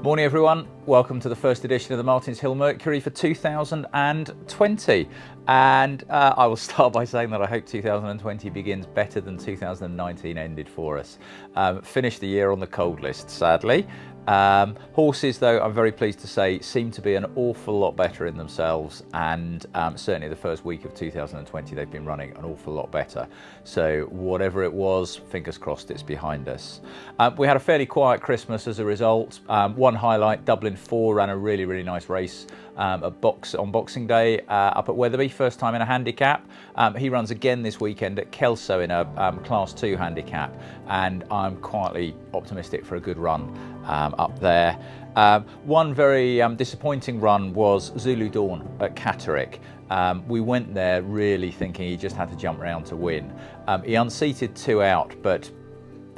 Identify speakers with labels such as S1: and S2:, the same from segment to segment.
S1: Morning everyone, welcome to the first edition of the Martins Hill Mercury for 2020. And I will start by saying that I hope 2020 begins better than 2019 ended for us. Finished the year on the cold list, sadly. Horses, though, I'm very pleased to say, seem to be an awful lot better in themselves, and certainly the first week of 2020 they've been running an awful lot better. So whatever it was, fingers crossed it's behind us. We had a fairly quiet Christmas as a result. One highlight, Dublin 4 ran a really nice race on Boxing Day up at Wetherby, first time in a handicap. He runs again this weekend at Kelso in a Class 2 handicap, and I'm quietly optimistic for a good run up there. One very disappointing run was Zulu Dawn at Catterick. We went there really thinking he just had to jump round to win. He unseated 2 out, but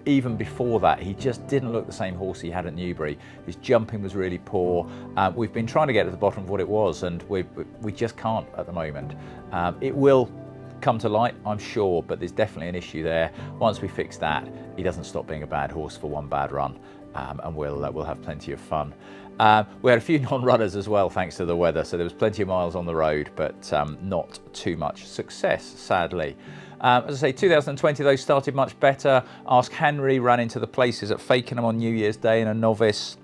S1: even before that, he just didn't look the same horse he had at Newbury. His jumping was really poor. We've been trying to get to the bottom of what it was, and we just can't at the moment. It will come to light, I'm sure, but there's definitely an issue there. Once we fix that, he doesn't stop being a bad horse for one bad run, and we'll have plenty of fun. We had a few non-runners as well, thanks to the weather, so there was plenty of miles on the road, but not too much success, sadly. As I say, 2020 though started much better. Ask Henry ran into the places at Fakenham on New Year's Day in a novice.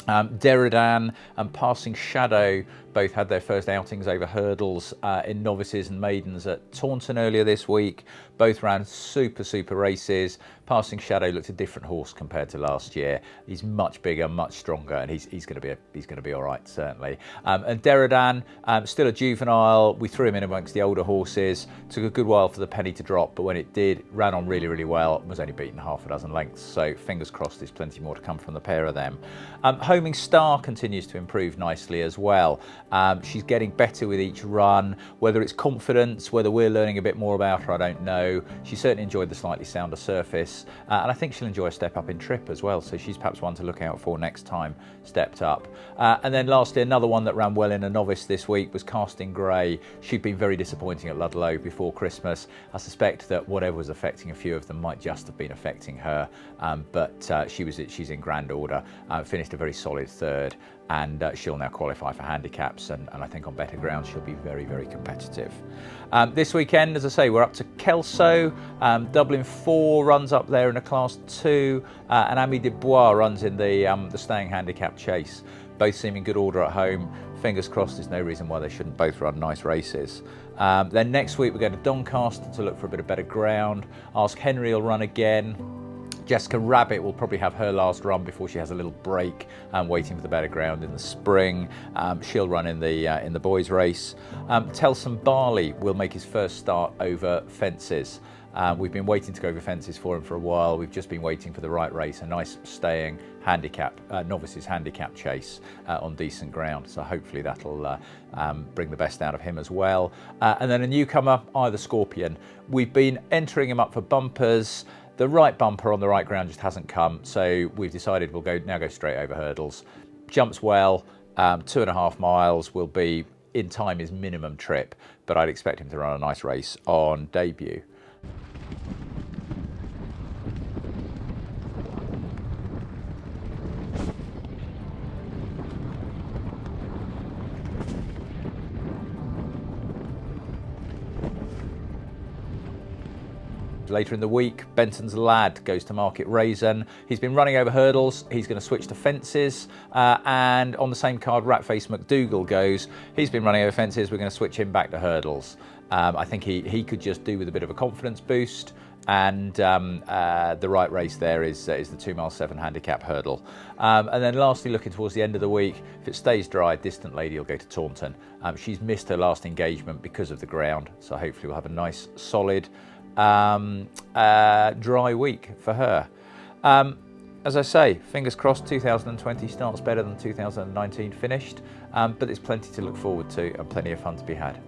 S1: Deridan and Passing Shadow both had their first outings over hurdles in novices and maidens at Taunton earlier this week. Both ran super races. Passing Shadow looked a different horse compared to last year. He's much bigger, much stronger, and he's going to be all right, certainly. And Deridan, still a juvenile. We threw him in amongst the older horses. Took a good while for the penny to drop, but when it did, ran on really well. Was only beaten half a dozen lengths, so fingers crossed there's plenty more to come from the pair of them. Homing Star continues to improve nicely as well. She's getting better with each run. Whether it's confidence, whether we're learning a bit more about her, I don't know. She certainly enjoyed the slightly sounder surface, and I think she'll enjoy a step up in trip as well, so she's perhaps one to look out for next time stepped up. And then lastly, another one that ran well in a novice this week was Casting Grey. She'd been very disappointing at Ludlow before Christmas. I suspect that whatever was affecting a few of them might just have been affecting her, but she's in grand order. Finished a very solid third, and she'll now qualify for handicaps, and I think on better ground she'll be very competitive. This weekend, as I say, we're up to Kelso. Dublin 4 runs up there in a Class 2, and Ami de Bois runs in the staying handicap chase. Both seem in good order at home. Fingers crossed there's no reason why they shouldn't both run nice races. Then next week we're going to Doncaster to look for a bit of better ground. Ask Henry will run again. Jessica Rabbit will probably have her last run before she has a little break, waiting for the better ground in the spring. She'll run in the boys' race. Telson Barley will make his first start over fences. We've been waiting to go over fences for him for a while. We've just been waiting for the right race, a nice staying handicap, novices handicap chase on decent ground. So hopefully that'll bring the best out of him as well. And then a newcomer, Either Scorpion. We've been entering him up for bumpers. The right bumper on the right ground just hasn't come, so we've decided we'll now go straight over hurdles. Jumps well, 2.5 miles will be, in time, his minimum trip, but I'd expect him to run a nice race on debut. Later in the week, Benton's Lad goes to Market Raisin. He's been running over hurdles. He's going to switch to fences. And on the same card, Ratface McDougall goes. He's been running over fences. We're going to switch him back to hurdles. I think he could just do with a bit of a confidence boost. And the right race there is the 2 mile 7 handicap hurdle. And then lastly, looking towards the end of the week, if it stays dry, Distant Lady will go to Taunton. She's missed her last engagement because of the ground, so hopefully we'll have a nice solid dry week for her. As I say, fingers crossed 2020 starts better than 2019 finished, but there's plenty to look forward to and plenty of fun to be had.